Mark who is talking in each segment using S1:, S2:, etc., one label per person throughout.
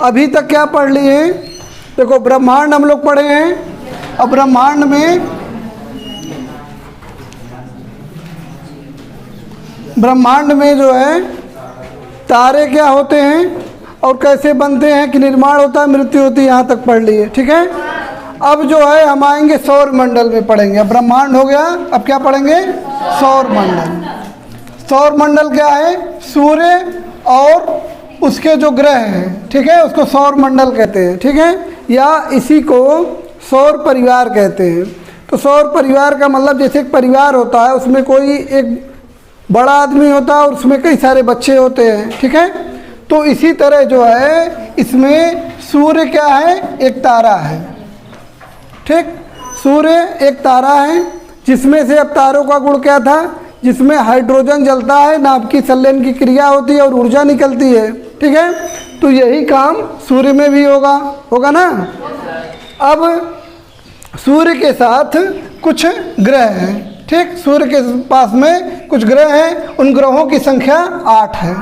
S1: अभी तक क्या पढ़ लिए? देखो ब्रह्मांड हम लोग पढ़े हैं। अब ब्रह्मांड में जो है तारे क्या होते हैं और कैसे बनते हैं, कि निर्माण होता है, मृत्यु होती है, यहाँ तक पढ़ लिए। ठीक है। अब जो है हम आएंगे सौर मंडल में पढ़ेंगे। अब ब्रह्मांड हो गया, अब क्या पढ़ेंगे? सौर मंडल। सौर मंडल क्या है? सूर्य और उसके जो ग्रह हैं, ठीक है, उसको सौर मंडल कहते हैं। ठीक है, या इसी को सौर परिवार कहते हैं। तो सौर परिवार का मतलब जैसे एक परिवार होता है, उसमें कोई एक बड़ा आदमी होता है और उसमें कई सारे बच्चे होते हैं। ठीक है, तो इसी तरह जो है इसमें सूर्य क्या है? एक तारा है। ठीक, सूर्य एक तारा है जिसमें से, अब तारों का गुण क्या था? जिसमें हाइड्रोजन जलता है, नाभ की संलयन की क्रिया होती है और ऊर्जा निकलती है। ठीक है, तो यही काम सूर्य में भी होगा ना। अब सूर्य के साथ कुछ ग्रह हैं। ठीक, सूर्य के पास में कुछ ग्रह हैं, उन ग्रहों की संख्या 8 है।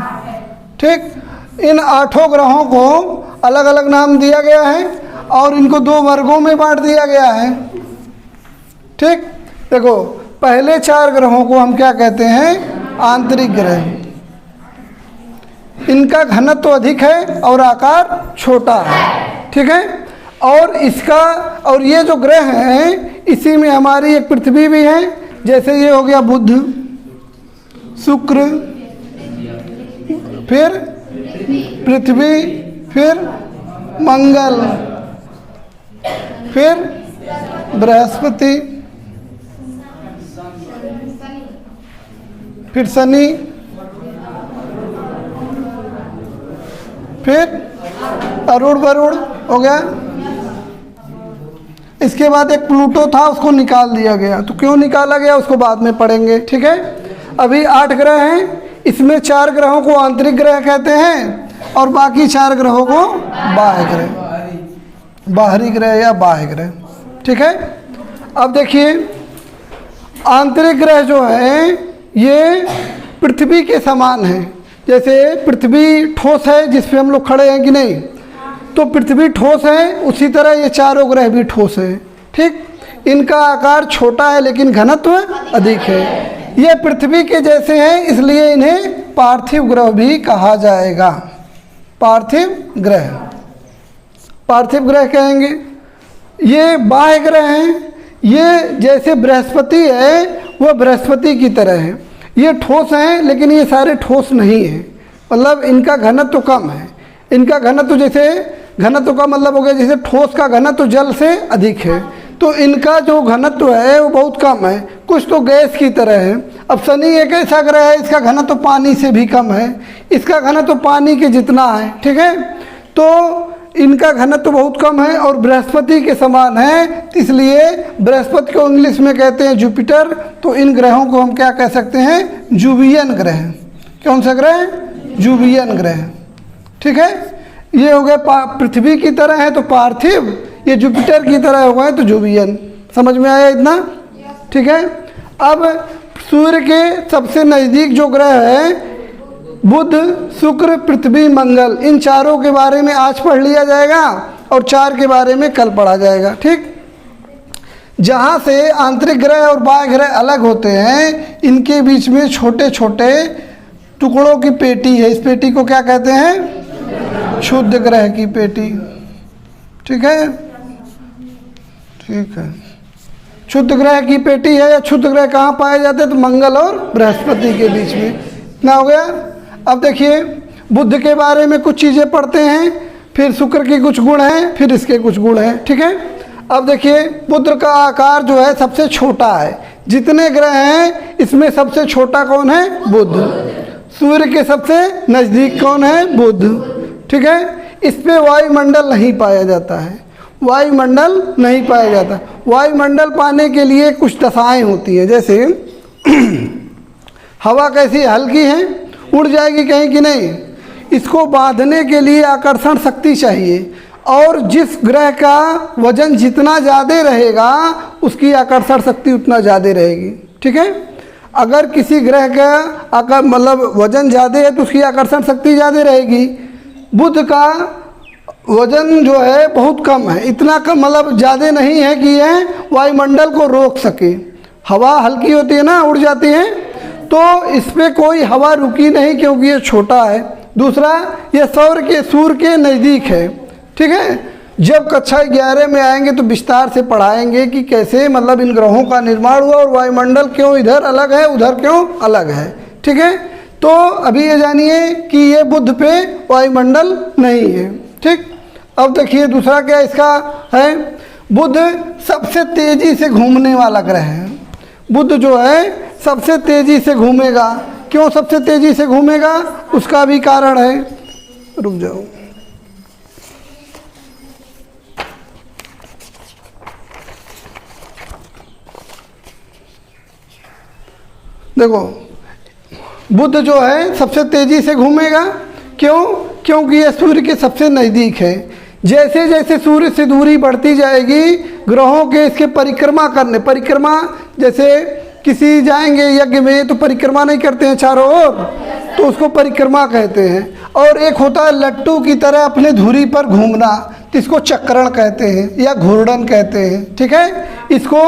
S1: ठीक, इन 8 ग्रहों को अलग अलग नाम दिया गया है और इनको 2 वर्गों में बांट दिया गया है। ठीक, देखो पहले 4 ग्रहों को हम क्या कहते हैं? आंतरिक ग्रह। इनका घनत्व तो अधिक है और आकार छोटा है। ठीक है, और ये जो ग्रह हैं इसी में हमारी एक पृथ्वी भी है। जैसे ये हो गया बुध, शुक्र, फिर पृथ्वी, फिर मंगल, फिर बृहस्पति, फिर शनि, फिर अरुण वरुण हो गया। इसके बाद एक प्लूटो था, उसको निकाल दिया गया। तो क्यों निकाला गया उसको बाद में पढ़ेंगे। ठीक है, अभी 8 ग्रह हैं। इसमें 4 ग्रहों को आंतरिक ग्रह कहते हैं और बाकी 4 ग्रहों को बाह्य ग्रह, बाहरी ग्रह या बाह्य ग्रह। ठीक है, अब देखिए आंतरिक ग्रह जो है ये पृथ्वी के समान है। जैसे पृथ्वी ठोस है जिस पे हम लोग खड़े हैं कि नहीं, तो पृथ्वी ठोस है, उसी तरह ये 4 ग्रह भी ठोस है। ठीक, इनका आकार छोटा है लेकिन घनत्व अधिक है। ये पृथ्वी के जैसे हैं, इसलिए इन्हें पार्थिव ग्रह भी कहा जाएगा। पार्थिव ग्रह, पार्थिव ग्रह कहेंगे। ये बाह्य ग्रह हैं। ये जैसे बृहस्पति है वह बृहस्पति की तरह है। ये ठोस हैं लेकिन ये सारे ठोस नहीं हैं, मतलब इनका घनत्व कम है। इनका घनत्व जैसे, घनत्व का मतलब हो गया जैसे ठोस का घनत्व जल से अधिक है, तो इनका जो घनत्व है वो बहुत कम है, कुछ तो गैस की तरह है। अब शनि एक ऐसा ग्रह है, इसका घनत्व पानी से भी कम है, इसका घनत्व पानी के जितना है। ठीक है, तो इनका घनत्व बहुत कम है और बृहस्पति के समान है, इसलिए बृहस्पति को इंग्लिश में कहते हैं जुपिटर। तो इन ग्रहों को हम क्या कह सकते हैं? जुबियन ग्रह। कौन सा ग्रह? जुबियन ग्रह। ठीक है, ये हो गया पृथ्वी की तरह है तो पार्थिव, ये जुपिटर की तरह हो गए तो जुबियन। समझ में आया इतना? ठीक है, अब सूर्य के सबसे नज़दीक जो ग्रह है बुध, शुक्र, पृथ्वी, मंगल, इन 4 के बारे में आज पढ़ लिया जाएगा और 4 के बारे में कल पढ़ा जाएगा। ठीक, जहाँ से आंतरिक ग्रह और बाह्य ग्रह अलग होते हैं, इनके बीच में छोटे छोटे टुकड़ों की पेटी है। इस पेटी को क्या कहते हैं? क्षुद्र ग्रह की पेटी। ठीक है, ठीक है, क्षुद्र ग्रह की पेटी है। या क्षुद्र ग्रह कहाँ पाए जाते हैं? तो मंगल और बृहस्पति के बीच में। इतना हो गया। अब देखिए बुध के बारे में कुछ चीज़ें पढ़ते हैं, फिर शुक्र के कुछ गुण हैं, फिर इसके कुछ गुण हैं। ठीक है, अब देखिए बुध का आकार जो है सबसे छोटा है। जितने ग्रह हैं इसमें सबसे छोटा कौन है? बुध। सूर्य के सबसे नज़दीक कौन है? बुध। ठीक है, इस पे वायुमंडल नहीं पाया जाता है, वायुमंडल नहीं पाया जाता। वायुमंडल पाने के लिए कुछ दशाएं होती हैं। जैसे हवा कैसी हल्की है, उड़ जाएगी कहीं कि नहीं, इसको बांधने के लिए आकर्षण शक्ति चाहिए, और जिस ग्रह का वजन जितना ज़्यादा रहेगा उसकी आकर्षण शक्ति उतना ज़्यादा रहेगी। ठीक है, अगर किसी ग्रह का मतलब वजन ज़्यादा है तो उसकी आकर्षण शक्ति ज़्यादा रहेगी। बुध का वजन जो है बहुत कम है, इतना कम मतलब ज़्यादा नहीं है कि यह वायुमंडल को रोक सके। हवा हल्की होती है ना, उड़ जाती है, तो इस पर कोई हवा रुकी नहीं क्योंकि ये छोटा है। दूसरा, ये सूर्य के नज़दीक है, ठीक है। जब कक्षा 11 में आएंगे तो विस्तार से पढ़ाएंगे कि कैसे मतलब इन ग्रहों का निर्माण हुआ और वायुमंडल क्यों इधर अलग है उधर क्यों अलग है, ठीक है। तो अभी ये जानिए कि ये बुध पे वायुमंडल नहीं है, ठीक। अब देखिए दूसरा क्या इसका है, बुध सबसे तेज़ी से घूमने वाला ग्रह है। बुध जो है सबसे तेज़ी से घूमेगा। क्यों सबसे तेज़ी से घूमेगा, उसका भी कारण है। रुक जाओ, देखो बुध जो है सबसे तेज़ी से घूमेगा। क्यों? क्योंकि यह सूर्य के सबसे नज़दीक है। जैसे जैसे सूर्य से दूरी बढ़ती जाएगी, ग्रहों के इसके परिक्रमा जैसे किसी जाएंगे यज्ञ में तो परिक्रमा नहीं करते हैं चारों ओर, तो उसको परिक्रमा कहते हैं। और एक होता है लट्टू की तरह अपने धुरी पर घूमना, तो इसको चक्रण कहते हैं या घूर्णन कहते हैं, ठीक है। इसको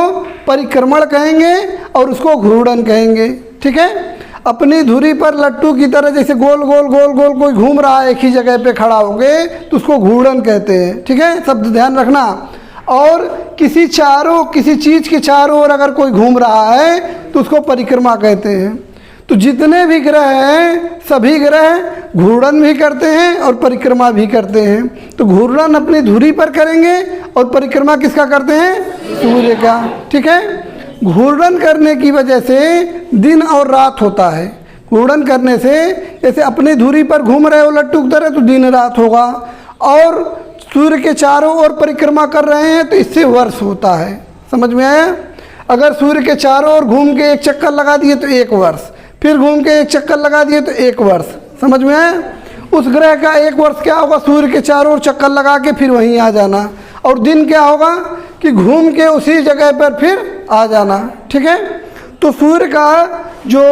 S1: परिक्रमण कहेंगे और उसको घूर्णन कहेंगे, ठीक है। अपनी धुरी पर लट्टू की तरह जैसे गोल गोल गोल गोल कोई घूम रहा है एक ही जगह पे खड़ा होके, तो उसको घूर्णन कहते हैं, ठीक है। शब्द ध्यान रखना। और किसी चीज़ के चारों ओर अगर कोई घूम रहा है तो उसको परिक्रमा कहते हैं। तो जितने भी ग्रह हैं सभी ग्रह घूर्णन भी करते हैं और परिक्रमा भी करते हैं। तो घूर्णन अपनी धुरी पर करेंगे और परिक्रमा किसका करते हैं, सूर्य का, ठीक है। घूर्णन करने की वजह से दिन और रात होता है। घूर्णन करने से जैसे अपनी धुरी पर घूम रहे हो लट्टू की तरह तो दिन रात होगा, और सूर्य के चारों ओर परिक्रमा कर रहे हैं तो इससे वर्ष होता है। समझ में आया? अगर सूर्य के चारों ओर घूम के एक चक्कर लगा दिए तो 1 वर्ष, फिर घूम के एक चक्कर लगा दिए तो 1 वर्ष। समझ में आया? उस ग्रह का 1 वर्ष क्या होगा, सूर्य के चारों ओर चक्कर लगा के फिर वहीं आ जाना। और दिन क्या होगा कि घूम के उसी जगह पर फिर आ जाना, ठीक है। तो सूर्य का जो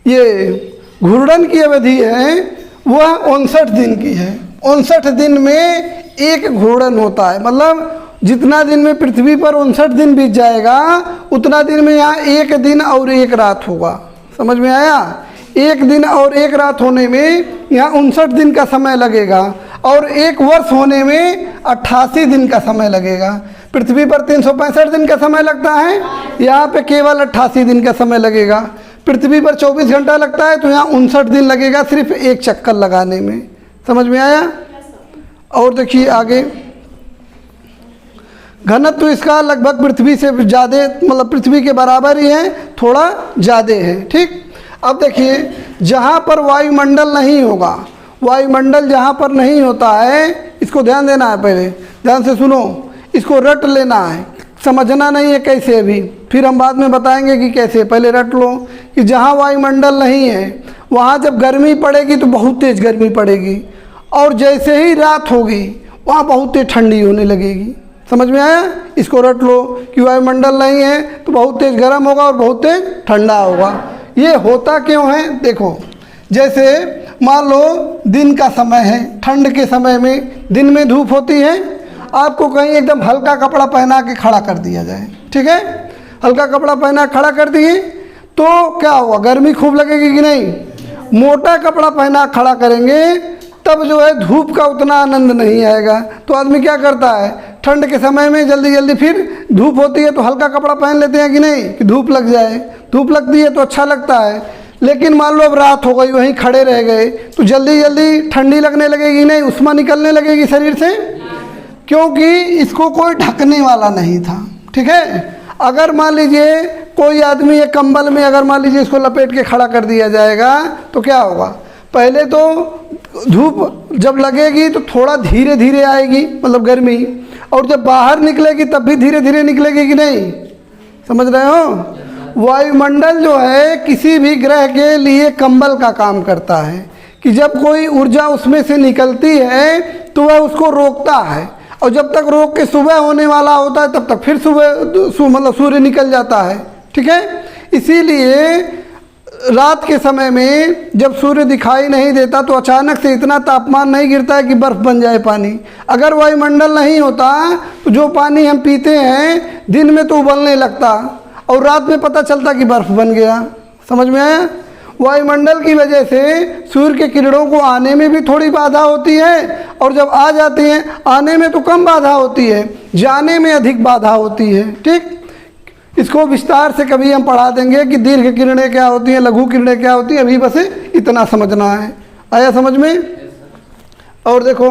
S1: ये घूर्णन की अवधि है वह 59 दिन की है। 59 दिन में एक घूर्णन होता है, मतलब जितना दिन में पृथ्वी पर 59 दिन बीत जाएगा उतना दिन में यहाँ 1 दिन और 1 रात होगा। समझ में आया? 1 दिन और 1 रात होने में यहाँ 59 दिन का समय लगेगा और 1 वर्ष होने में 88 दिन का समय लगेगा। पृथ्वी पर 365 दिन का समय लगता है, यहाँ पे केवल 88 दिन का समय लगेगा। पृथ्वी पर 24 घंटा लगता है तो यहाँ 59 दिन लगेगा सिर्फ एक चक्कर लगाने में। समझ में आया? और देखिए आगे, घनत्व तो इसका लगभग पृथ्वी से ज़्यादा, मतलब पृथ्वी के बराबर ही है, थोड़ा ज़्यादा है, ठीक। अब देखिए जहाँ पर वायुमंडल नहीं होगा, वायुमंडल जहाँ पर नहीं होता है, इसको ध्यान देना है, पहले ध्यान से सुनो, इसको रट लेना है, समझना नहीं है कैसे भी, फिर हम बाद में बताएंगे कि कैसे। पहले रट लो कि जहाँ वायुमंडल नहीं है वहाँ जब गर्मी पड़ेगी तो बहुत तेज़ गर्मी पड़ेगी, और जैसे ही रात होगी वहाँ बहुत तेज़ ठंडी होने लगेगी। समझ में आया? इसको रट लो कि वायुमंडल नहीं है तो बहुत तेज़ गर्म होगा और बहुत तेज़ ठंडा होगा। ये होता क्यों है? देखो, जैसे मान लो दिन का समय है, ठंड के समय में दिन में धूप होती है, आपको कहीं एकदम हल्का कपड़ा पहना के खड़ा कर दिया जाए, ठीक है। हल्का कपड़ा पहना खड़ा कर दिए तो क्या होगा, गर्मी खूब लगेगी कि नहीं? मोटा कपड़ा पहना खड़ा करेंगे तब जो है धूप का उतना आनंद नहीं आएगा। तो आदमी क्या करता है, ठंड के समय में जल्दी जल्दी फिर धूप होती है तो हल्का कपड़ा पहन लेते हैं कि नहीं, कि धूप लग जाए। धूप लगती है तो अच्छा लगता है, लेकिन मान लो अब रात हो गई, वहीं खड़े रह गए तो जल्दी जल्दी ठंडी लगने लगेगी नहीं, उष्मा निकलने लगेगी शरीर से, क्योंकि इसको कोई ढकने वाला नहीं था, ठीक है। अगर मान लीजिए कोई आदमी एक कंबल में अगर मान लीजिए इसको लपेट के खड़ा कर दिया जाएगा तो क्या होगा, पहले तो धूप जब लगेगी तो थोड़ा धीरे धीरे आएगी, मतलब गर्मी, और जब बाहर निकलेगी तब भी धीरे धीरे निकलेगी कि नहीं? समझ रहे हो? वायुमंडल जो है किसी भी ग्रह के लिए कंबल का काम करता है कि जब कोई ऊर्जा उसमें से निकलती है तो वह उसको रोकता है, और जब तक रोक के सुबह होने वाला होता है तब तक फिर मतलब सूर्य निकल जाता है, ठीक है। इसीलिए रात के समय में जब सूर्य दिखाई नहीं देता तो अचानक से इतना तापमान नहीं गिरता है कि बर्फ़ बन जाए पानी। अगर वायुमंडल नहीं होता तो जो पानी हम पीते हैं दिन में तो उबलने लगता और रात में पता चलता कि बर्फ़ बन गया। समझ में आया? वायुमंडल की वजह से सूर्य के किरणों को आने में भी थोड़ी बाधा होती है और जब आ जाती हैं आने में तो कम बाधा होती है, जाने में अधिक बाधा होती है। ठीक, इसको विस्तार से कभी हम पढ़ा देंगे कि दीर्घ किरणें क्या होती हैं, लघु किरणें क्या होती हैं। अभी बस इतना समझना है। आया समझ में? और देखो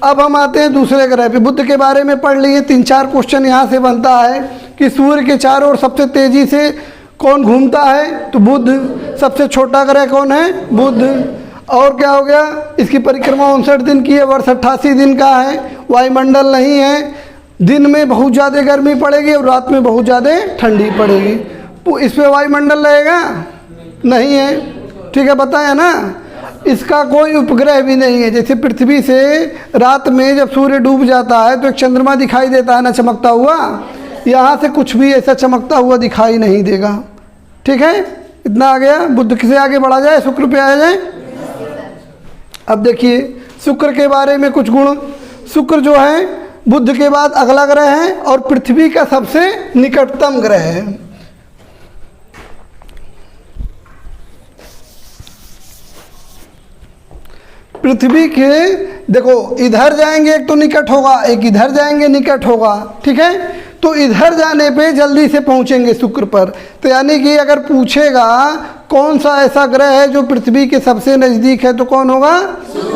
S1: अब हम आते हैं दूसरे ग्रह पे। बुध के बारे में पढ़ लिए। 3-4 क्वेश्चन यहाँ से बनता है कि सूर्य के चारों ओर सबसे तेजी से कौन घूमता है? तो बुध। सबसे छोटा ग्रह कौन है? बुध। और क्या हो गया? इसकी परिक्रमा 59 दिन की है, वर्ष 88 दिन का है, वायुमंडल नहीं है, दिन में बहुत ज़्यादा गर्मी पड़ेगी और रात में बहुत ज़्यादा ठंडी पड़ेगी। तो इस पर वायुमंडल रहेगा? नहीं है। ठीक है, बताया ना। इसका कोई उपग्रह भी नहीं है। जैसे पृथ्वी से रात में जब सूर्य डूब जाता है तो एक चंद्रमा दिखाई देता है ना चमकता हुआ, यहाँ से कुछ भी ऐसा चमकता हुआ दिखाई नहीं देगा। ठीक है, इतना आ गया। बुध से आगे बढ़ा जाए, शुक्र पे आया जाए। अब देखिए शुक्र के बारे में कुछ गुण। शुक्र जो है बुध के बाद अगला ग्रह है और पृथ्वी का सबसे निकटतम ग्रह है। पृथ्वी के देखो इधर जाएंगे एक तो निकट होगा, एक इधर जाएंगे निकट होगा। ठीक है, तो इधर जाने पे जल्दी से पहुंचेंगे शुक्र पर। तो यानी कि अगर पूछेगा कौन सा ऐसा ग्रह है जो पृथ्वी के सबसे नज़दीक है तो कौन होगा?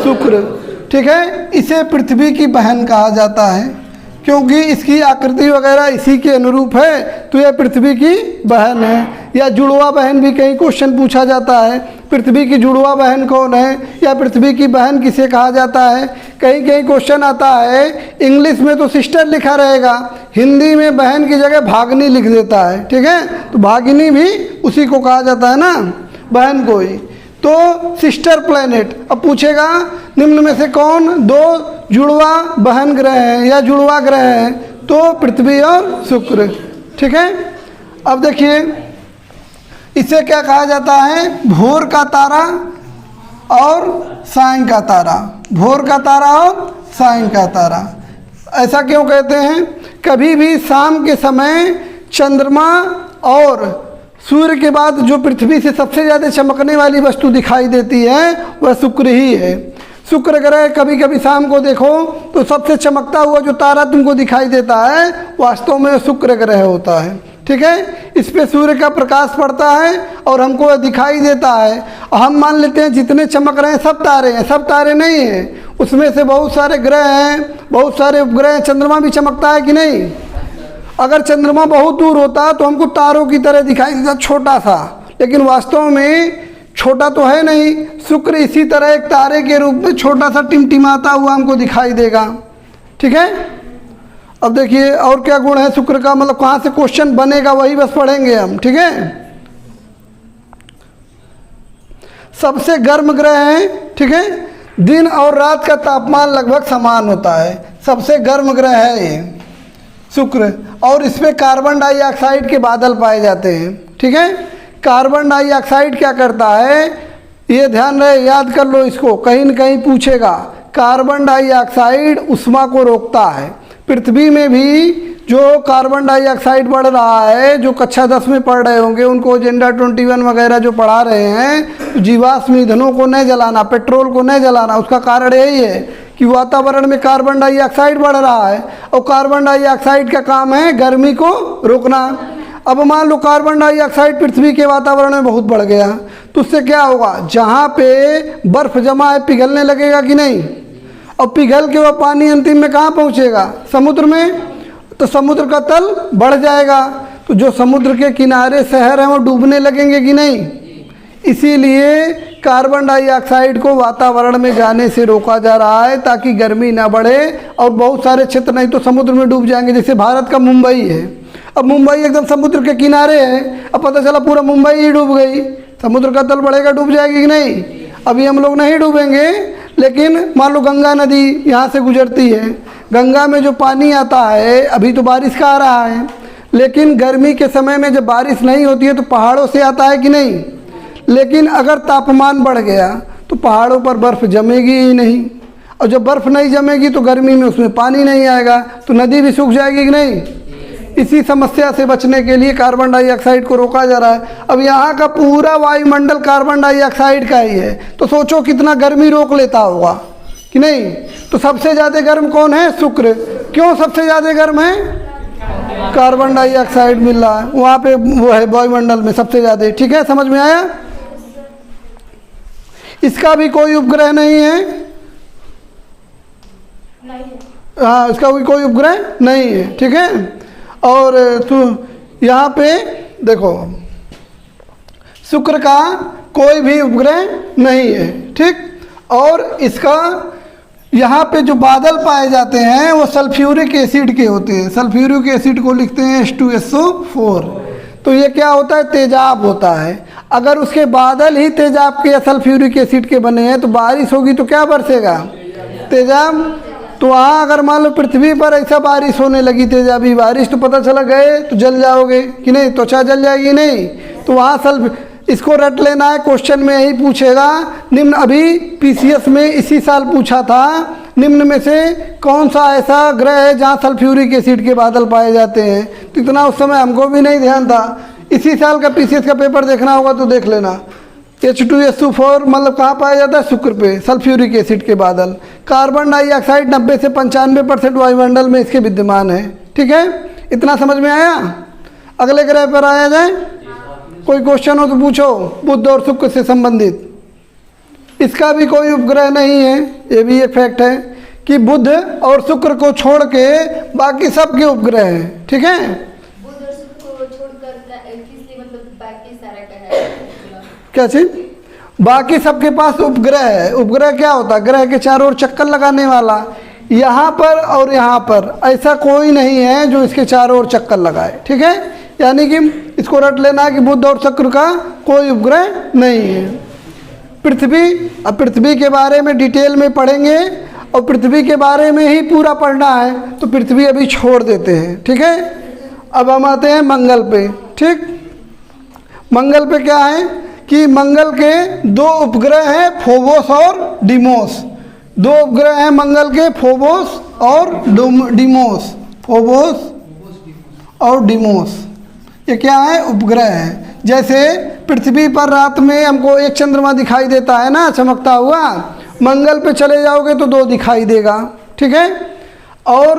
S1: शुक्र। ठीक है, इसे पृथ्वी की बहन कहा जाता है क्योंकि इसकी आकृति वगैरह इसी के अनुरूप है, तो यह पृथ्वी की बहन है। या जुड़वा बहन भी कई क्वेश्चन पूछा जाता है, पृथ्वी की जुड़वा बहन कौन है या पृथ्वी की बहन किसे कहा जाता है। कई क्वेश्चन आता है, इंग्लिश में तो सिस्टर लिखा रहेगा, हिंदी में बहन की जगह भागनी लिख देता है। ठीक है, तो भागिनी भी उसी को कहा जाता है ना, बहन को ही। तो सिस्टर प्लैनेट। अब पूछेगा निम्न में से कौन 2 जुड़वा बहन ग्रह हैं या जुड़वा ग्रह हैं, तो पृथ्वी और शुक्र। ठीक है, अब देखिए इसे क्या कहा जाता है? भोर का तारा और सायं का तारा। भोर का तारा और सायं का तारा। ऐसा क्यों कहते हैं? कभी भी शाम के समय चंद्रमा और सूर्य के बाद जो पृथ्वी से सबसे ज़्यादा चमकने वाली वस्तु दिखाई देती है वह शुक्र ही है। शुक्र ग्रह कभी कभी शाम को देखो तो सबसे चमकता हुआ जो तारा तुमको दिखाई देता है वास्तव में शुक्र ग्रह होता है। ठीक है, इस पे सूर्य का प्रकाश पड़ता है और हमको वह दिखाई देता है। हम मान लेते हैं जितने चमक रहे हैं सब तारे हैं, सब तारे नहीं हैं, उसमें से बहुत सारे ग्रह हैं, बहुत सारे उपग्रह हैं। चंद्रमा भी चमकता है कि नहीं? अगर चंद्रमा बहुत दूर होता तो हमको तारों की तरह दिखाई देता, छोटा सा, लेकिन वास्तव में छोटा तो है नहीं। शुक्र इसी तरह एक तारे के रूप में छोटा सा टिमटिमाता हुआ हमको दिखाई देगा। ठीक है, अब देखिए और क्या गुण है शुक्र का, मतलब कहाँ से क्वेश्चन बनेगा वही बस पढ़ेंगे हम। ठीक है, सबसे गर्म ग्रह है। ठीक है, दिन और रात का तापमान लगभग समान होता है, सबसे गर्म ग्रह है ये शुक्र। और इसमें कार्बन डाइऑक्साइड के बादल पाए जाते हैं। ठीक है, कार्बन डाइऑक्साइड क्या करता है ये ध्यान रहे, याद कर लो इसको, कहीं न कहीं पूछेगा। कार्बन डाइऑक्साइड ऊष्मा को रोकता है। पृथ्वी में भी जो कार्बन डाइऑक्साइड बढ़ रहा है, जो कक्षा 10 में पढ़ रहे होंगे उनको एजेंडा 21 वगैरह जो पढ़ा रहे हैं, जीवाश्म ईंधनों को नहीं जलाना, पेट्रोल को नहीं जलाना, उसका कारण यही है कि वातावरण में कार्बन डाइऑक्साइड बढ़ रहा है और कार्बन डाइऑक्साइड का काम है गर्मी को रोकना। अब मान लो कार्बन डाइऑक्साइड पृथ्वी के वातावरण में बहुत बढ़ गया तो उससे क्या होगा? जहाँ पे बर्फ जमा है पिघलने लगेगा कि नहीं? और पिघल के वह पानी अंतिम में कहाँ पहुँचेगा? समुद्र में। तो समुद्र का तल बढ़ जाएगा, तो जो समुद्र के किनारे शहर हैं वो डूबने लगेंगे कि नहीं? इसीलिए कार्बन डाइऑक्साइड को वातावरण में जाने से रोका जा रहा है ताकि गर्मी ना बढ़े और बहुत सारे क्षेत्र नहीं तो समुद्र में डूब जाएंगे। जैसे भारत का मुंबई है, अब मुंबई एकदम समुद्र के किनारे है, अब पता चला पूरा मुंबई ही डूब गई, समुद्र का तल बढ़ेगा, डूब जाएगी कि नहीं? अभी हम लोग नहीं डूबेंगे, लेकिन मान लो गंगा नदी यहाँ से गुजरती है, गंगा में जो पानी आता है, अभी तो बारिश का आ रहा है, लेकिन गर्मी के समय में जब बारिश नहीं होती है तो पहाड़ों से आता है कि नहीं? लेकिन अगर तापमान बढ़ गया तो पहाड़ों पर बर्फ़ जमेगी ही नहीं, और जब बर्फ़ नहीं जमेगी तो गर्मी में उसमें पानी नहीं आएगा, तो नदी भी सूख जाएगी कि नहीं। इसी समस्या से बचने के लिए कार्बन डाइऑक्साइड को रोका जा रहा है। अब यहाँ का पूरा वायुमंडल कार्बन डाइऑक्साइड का ही है, तो सोचो कितना गर्मी रोक लेता होगा कि नहीं। तो सबसे ज़्यादा गर्म कौन है? शुक्र। क्यों सबसे ज़्यादा गर्म है? कार्बन डाइऑक्साइड मिल रहा है वहाँ पे, वो है वायुमंडल में सबसे ज़्यादा। ठीक है, समझ में आया। इसका भी कोई उपग्रह नहीं है, हाँ, इसका भी कोई उपग्रह नहीं है। ठीक है, और तो यहाँ पे देखो शुक्र का कोई भी उपग्रह नहीं है। ठीक, और इसका यहाँ पे जो बादल पाए जाते हैं वो सल्फ्यूरिक एसिड के होते हैं। सल्फ्यूरिक एसिड को लिखते हैं H2SO4। तो ये क्या होता है? तेजाब होता है। अगर उसके बादल ही तेजाब के या सल्फ्यूरिक एसिड के बने हैं तो बारिश होगी तो क्या बरसेगा? तेजाब। तो वहाँ अगर मान लो पृथ्वी पर ऐसा बारिश होने लगी, तेजाबी बारिश, तो पता चला गए तो जल जाओगे कि नहीं, त्वचा जल जाएगी नहीं। तो वहाँ इसको रट लेना है, क्वेश्चन में यही पूछेगा। निम्न, अभी पीसीएस में इसी साल पूछा था, निम्न में से कौन सा ऐसा ग्रह है जहाँ सल्फ्यूरिक एसिड के बादल पाए जाते हैं। तो इतना उस समय हमको भी नहीं ध्यान था। इसी साल का पीसीएस का पेपर देखना होगा तो देख लेना। H2SO4 मतलब कहाँ पाया जाता है? शुक्र पे, सल्फ्यूरिक एसिड के बादल। कार्बन डाइऑक्साइड 90 से 95% वायुमंडल में इसके विद्यमान है। ठीक है, इतना समझ में आया। अगले ग्रह पर आया जाए, कोई क्वेश्चन हो तो पूछो। बुध और शुक्र से संबंधित इसका भी कोई उपग्रह नहीं है। ये भी एक फैक्ट है कि बुध और शुक्र को छोड़ के बाकी सबके उपग्रह हैं। ठीक है,
S2: बुध और शुक्र को छोड़कर किसलिए, मतलब बाकी सारा का है
S1: क्या चीज? बाकी सबके पास उपग्रह है। उपग्रह क्या होता है? ग्रह के चारों ओर चक्कर लगाने वाला। यहाँ पर और यहाँ पर ऐसा कोई नहीं है जो इसके चारों ओर चक्कर लगाए। ठीक है, यानी कि इसको रट लेना कि बुध और शुक्र का कोई उपग्रह नहीं है। पृथ्वी, अब पृथ्वी के बारे में डिटेल में पढ़ेंगे और पृथ्वी के बारे में ही पूरा पढ़ना है, तो पृथ्वी अभी छोड़ देते हैं। ठीक है, अब हम आते हैं मंगल पे। ठीक, मंगल पे क्या है कि मंगल के दो उपग्रह हैं, फोबोस और डिमोस। दो उपग्रह हैं मंगल के, फोबोस और डिमोस। फोबोस और डिमोस, ये क्या है? उपग्रह है। जैसे पृथ्वी पर रात में हमको एक चंद्रमा दिखाई देता है ना, चमकता हुआ, मंगल पे चले जाओगे तो दो दिखाई देगा। ठीक है, और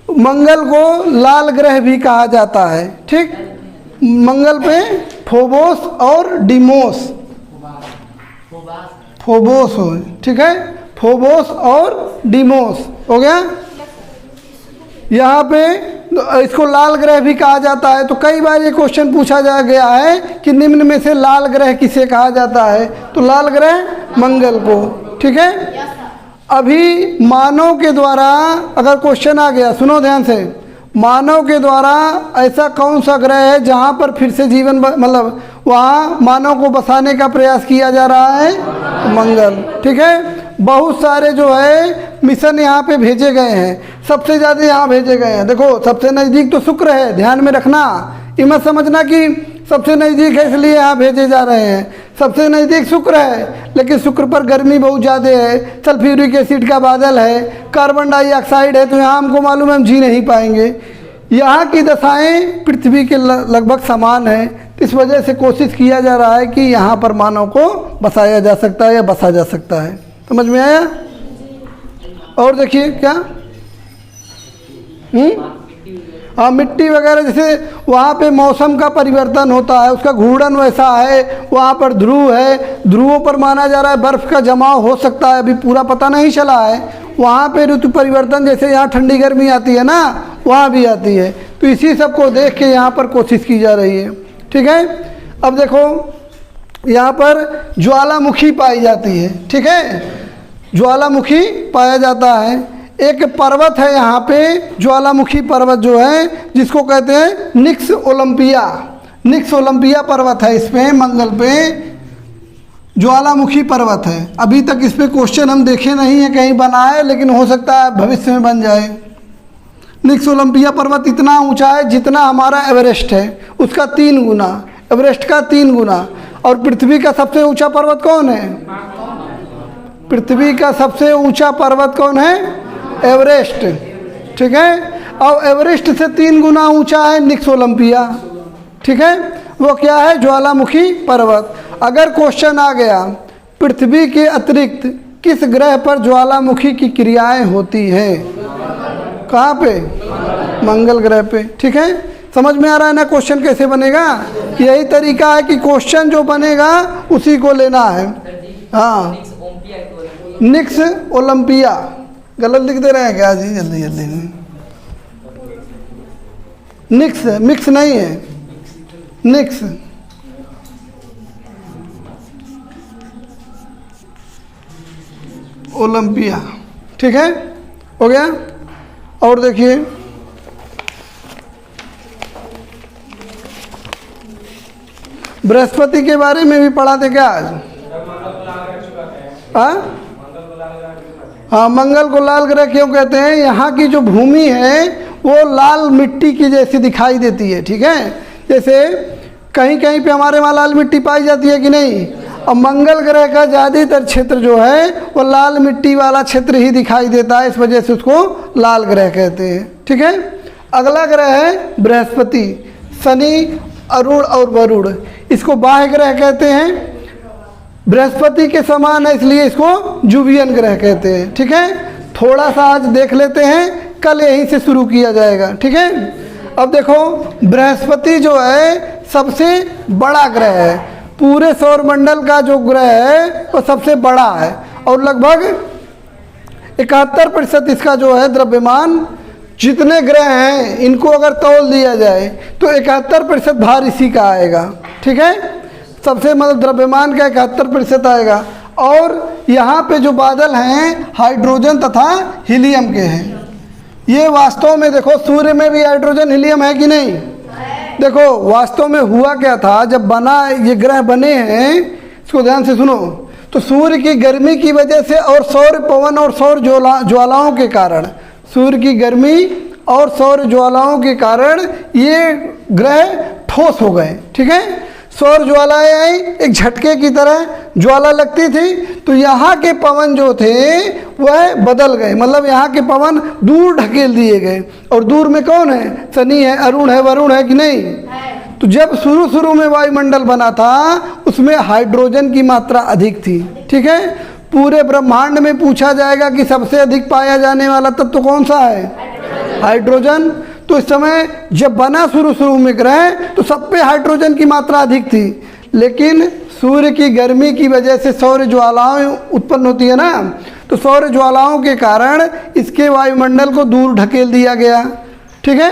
S1: मंगल को लाल ग्रह भी कहा जाता है। ठीक, मंगल पे फोबोस और डिमोस, फोबोस हो। ठीक है, फोबोस और डिमोस हो गया। यहाँ पे इसको लाल ग्रह भी कहा जाता है। तो कई बार ये क्वेश्चन पूछा जा गया है कि निम्न में से लाल ग्रह किसे कहा जाता है? तो लाल ग्रह मंगल को। ठीक है, अभी मानव के द्वारा अगर क्वेश्चन आ गया, सुनो ध्यान से, मानव के द्वारा ऐसा कौन सा ग्रह है जहाँ पर फिर से जीवन, मतलब वहाँ मानव को बसाने का प्रयास किया जा रहा है? मंगल। ठीक है, बहुत सारे जो है मिशन यहाँ पे भेजे गए हैं। सबसे ज़्यादा यहाँ भेजे गए हैं। देखो सबसे नज़दीक तो शुक्र है, ध्यान में रखना। ये मत समझना कि सबसे नज़दीक है इसलिए यहाँ भेजे जा रहे हैं। सबसे नज़दीक शुक्र है, लेकिन शुक्र पर गर्मी बहुत ज़्यादा है, सल्फ्यूरिक एसिड का बादल है, कार्बन डाइऑक्साइड है, तो यहाँ हमको मालूम है हम जी नहीं पाएंगे। यहाँ की दशाएं पृथ्वी के लगभग समान है, तो इस वजह से कोशिश किया जा रहा है कि यहाँ पर मानव को बसाया जा सकता है या बसा जा सकता है। समझ में आया? और देखिए क्या, हाँ, मिट्टी वगैरह, जैसे वहाँ पे मौसम का परिवर्तन होता है, उसका घूर्णन वैसा है। वहाँ पर ध्रुव है, ध्रुवों पर माना जा रहा है बर्फ़ का जमाव हो सकता है, अभी पूरा पता नहीं चला है। वहाँ पे ऋतु परिवर्तन, जैसे यहाँ ठंडी गर्मी आती है ना, वहाँ भी आती है। तो इसी सब को देख के यहाँ पर कोशिश की जा रही है। ठीक है, अब देखो यहाँ पर ज्वालामुखी पाई जाती है। ठीक है, ज्वालामुखी पाया जाता है। एक पर्वत है यहाँ पे, ज्वालामुखी पर्वत जो है, जिसको कहते हैं निक्स ओलंपिया। निक्स ओलंपिया पर्वत है, इसमें मंगल पे ज्वालामुखी पर्वत है। अभी तक इस पे क्वेश्चन हम देखे नहीं है कहीं बना है, लेकिन हो सकता है भविष्य में बन जाए। निक्स ओलंपिया पर्वत इतना ऊंचा है जितना हमारा एवरेस्ट है, उसका 3 गुना, एवरेस्ट का 3 गुना। और पृथ्वी का सबसे ऊंचा पर्वत कौन है? पृथ्वी का सबसे ऊंचा पर्वत कौन है? एवरेस्ट। ठीक है, और एवरेस्ट से 3 गुना ऊंचा है निक्स ओलंपिया। ठीक है, वो क्या है? ज्वालामुखी पर्वत। अगर क्वेश्चन आ गया पृथ्वी के अतिरिक्त किस ग्रह पर ज्वालामुखी की क्रियाएं होती हैं? कहाँ पे? मंगल ग्रह पे। ठीक है, समझ में आ रहा है ना क्वेश्चन कैसे बनेगा? यही तरीका है कि क्वेश्चन जो बनेगा उसी को लेना है। हाँ, निक्स ओलंपिया। गलत लिख दे रहे हैं क्या जी? जल्दी जल्दी। निक्स, मिक्स नहीं है, निक्स। ओलंपिया। ठीक है, हो गया। और देखिए बृहस्पति के बारे में भी पढ़ा थे क्या आज? हाँ, मंगल को लाल ग्रह क्यों कहते हैं? यहाँ की जो भूमि है वो लाल मिट्टी की जैसी दिखाई देती है। ठीक है, जैसे कहीं कहीं पे हमारे वहाँ लाल मिट्टी पाई जाती है कि नहीं? और मंगल ग्रह का ज़्यादातर क्षेत्र जो है वो लाल मिट्टी वाला क्षेत्र ही दिखाई देता है, इस वजह से उसको लाल ग्रह कहते हैं। ठीक है, अगला ग्रह है बृहस्पति, शनि, अरुण और वरुण। इसको बाह्य ग्रह कहते हैं। बृहस्पति के समान है इसलिए इसको जुबियन ग्रह कहते हैं। ठीक है, थोड़ा सा आज देख लेते हैं, कल यहीं से शुरू किया जाएगा। ठीक है, अब देखो बृहस्पति जो है सबसे बड़ा ग्रह है। पूरे सौरमंडल का जो ग्रह है वो सबसे बड़ा है और लगभग 71% इसका जो है द्रव्यमान, जितने ग्रह हैं इनको अगर तौल दिया जाए तो 71% भार इसी का आएगा। ठीक है, सबसे मतलब द्रव्यमान का 71% आएगा। और यहाँ पे जो बादल हैं हाइड्रोजन तथा हीलियम के हैं। ये वास्तव में देखो सूर्य में भी हाइड्रोजन हीलियम है कि नहीं? देखो वास्तव में हुआ क्या था, जब बना ये ग्रह बने हैं, इसको ध्यान से सुनो, तो सूर्य की गर्मी की वजह से और सौर पवन और सौर ज्वालाओं के कारण, सूर्य की गर्मी और सौर ज्वालाओं के कारण ये ग्रह ठोस हो गए। ठीक है, सौर ज्वालाएं आई, एक झटके की तरह ज्वाला लगती थी, तो यहाँ के पवन जो थे वह बदल गए, मतलब यहाँ के पवन दूर ढकेल दिए गए। और दूर में कौन है? शनि है, अरुण है, वरुण है कि नहीं? तो जब शुरू में वायुमंडल बना था उसमें हाइड्रोजन की मात्रा अधिक थी। ठीक है, पूरे ब्रह्मांड में पूछा जाएगा कि सबसे अधिक पाया जाने वाला तत्व कौन सा है? हाइड्रोजन। तो इस समय जब बना शुरू में ग्रह तो सब पे हाइड्रोजन की मात्रा अधिक थी, लेकिन सूर्य की गर्मी की वजह से सौर ज्वालाएं उत्पन्न होती है ना, तो सौर ज्वालाओं के कारण इसके वायुमंडल को दूर ढकेल दिया गया। ठीक है,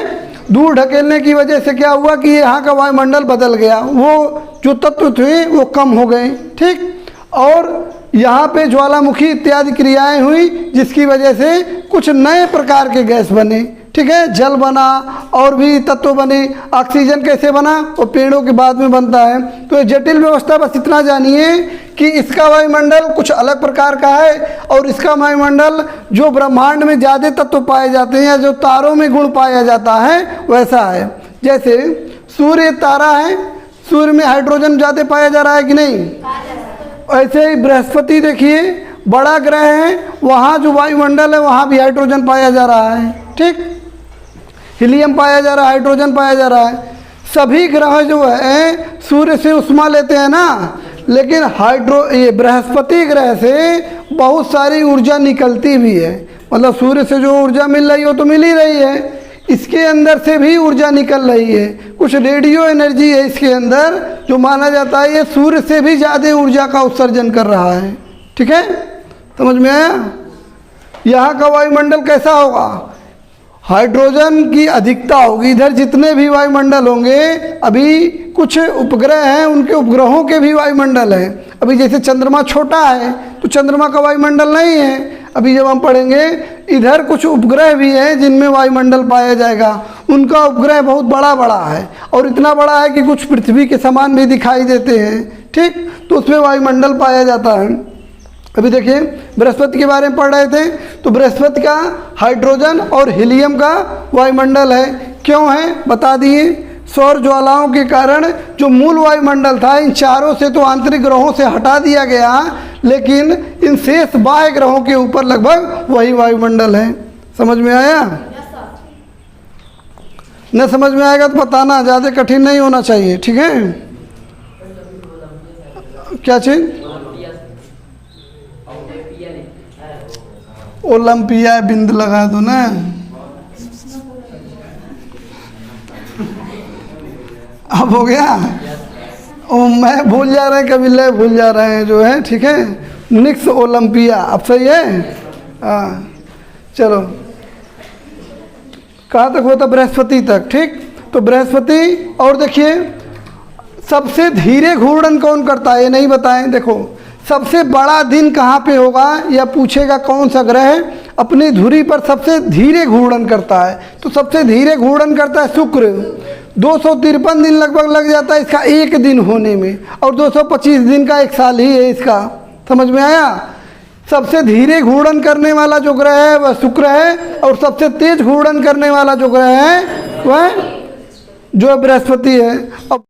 S1: दूर ढकेलने की वजह से क्या हुआ कि यहाँ का वायुमंडल बदल गया, वो जो तत्व थे वो कम हो गए। ठीक, और यहाँ पे ज्वालामुखी इत्यादि क्रियाएं हुई जिसकी वजह से कुछ नए प्रकार के गैस बने। ठीक है, जल बना और भी तत्व बने। ऑक्सीजन कैसे बना? वो पेड़ों के बाद में बनता है। तो ये जटिल व्यवस्था, बस इतना जानिए कि इसका वायुमंडल कुछ अलग प्रकार का है और इसका वायुमंडल जो ब्रह्मांड में ज़्यादा तत्व पाए जाते हैं या जो तारों में गुण पाया जाता है वैसा है। जैसे सूर्य तारा है, सूर्य में हाइड्रोजन ज़्यादा पाया जा रहा है कि नहीं? ऐसे ही बृहस्पति देखिए बड़ा ग्रह है, वहाँ जो वायुमंडल है वहाँ भी हाइड्रोजन पाया जा रहा है। ठीक, हीलियम पाया जा रहा है, हाइड्रोजन पाया जा रहा है। सभी ग्रह जो है सूर्य से उष्मा लेते हैं ना, लेकिन ये बृहस्पति ग्रह से बहुत सारी ऊर्जा निकलती भी है। मतलब सूर्य से जो ऊर्जा मिल रही हो तो मिल ही रही है, इसके अंदर से भी ऊर्जा निकल रही है। कुछ रेडियो एनर्जी है इसके अंदर जो माना जाता है ये सूर्य से भी ज़्यादा ऊर्जा का उत्सर्जन कर रहा है। ठीक है, समझ में आया? यहाँ का वायुमंडल कैसा होगा? हाइड्रोजन की अधिकता होगी। इधर जितने भी वायुमंडल होंगे, अभी कुछ उपग्रह हैं उनके उपग्रहों के भी वायुमंडल है। अभी जैसे चंद्रमा छोटा है तो चंद्रमा का वायुमंडल नहीं है। अभी जब हम पढ़ेंगे इधर कुछ उपग्रह भी हैं जिनमें वायुमंडल पाया जाएगा। उनका उपग्रह बहुत बड़ा बड़ा है और इतना बड़ा है कि कुछ पृथ्वी के समान भी दिखाई देते हैं। ठीक, तो उसमें वायुमंडल पाया जाता है। अभी देखिए बृहस्पति के बारे में पढ़ रहे थे, तो बृहस्पति का हाइड्रोजन और हीलियम का वायुमंडल है। क्यों है बता दिए। सौर ज्वालाओं के कारण जो मूल वायुमंडल था इन चारों से तो आंतरिक ग्रहों से हटा दिया गया, लेकिन इन शेष बाह्य ग्रहों के ऊपर लगभग वही वायुमंडल है। समझ में आया? न समझ में आएगा तो बताना, ज़्यादा कठिन नहीं होना चाहिए, ठीक है? क्या चीज? ओलंपिया बिंद लगा दो ना। अब हो गया? ओ मैं भूल जा रहे हैं, कभी ले भूल जा रहे हैं जो है, ठीक है? निक्स ओलंपिया, अब सही है? हाँ चलो, कहाँ तक होता? बृहस्पति तक, ठीक? तो बृहस्पति, और देखिए सबसे धीरे घूर्णन कौन करता है ये नहीं बताएं। देखो सबसे बड़ा दिन कहाँ पे होगा या पूछेगा कौन सा ग्रह अपनी धुरी पर सबसे धीरे घूर्णन करता है, तो सबसे धीरे घूर्णन करता है शुक्र। 253 दिन लगभग लग जाता है इसका एक दिन होने में, और 225 दिन का एक साल ही है इसका। समझ में आया? सबसे धीरे घूर्णन करने वाला जो ग्रह है वह शुक्र है, और सबसे तेज घूर्णन करने वाला जो ग्रह है वह जो बृहस्पति है। अब